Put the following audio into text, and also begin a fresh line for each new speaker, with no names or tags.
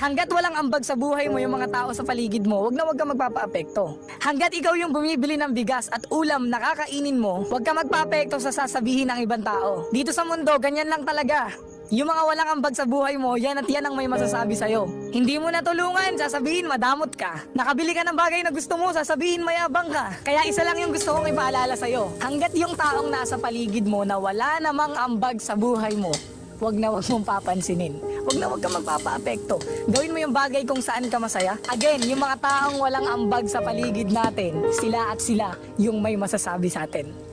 Hanggat walang ambag sa buhay mo yung mga tao sa paligid mo, wag kang magpapaapekto. Hanggat ikaw yung bumibili ng bigas at ulam na kakainin mo, wag kang magpaapekto sa sasabihin ng ibang tao. Dito sa mundo, ganyan lang talaga. Yung mga walang ambag sa buhay mo, yan at yan ang may masasabi sa'yo. Hindi mo natulungan, sasabihin madamot ka. Nakabili ka ng bagay na gusto mo, sasabihin mayabang ka. Kaya isa lang yung gusto kong ipaalala sa'yo. Hanggat yung taong nasa paligid mo na wala namang ambag sa buhay mo, wag mong papansinin. Wag kang magpapaapekto. Gawin mo yung bagay kung saan ka masaya. Again, yung mga taong walang ambag sa paligid natin, sila at sila yung may masasabi sa atin.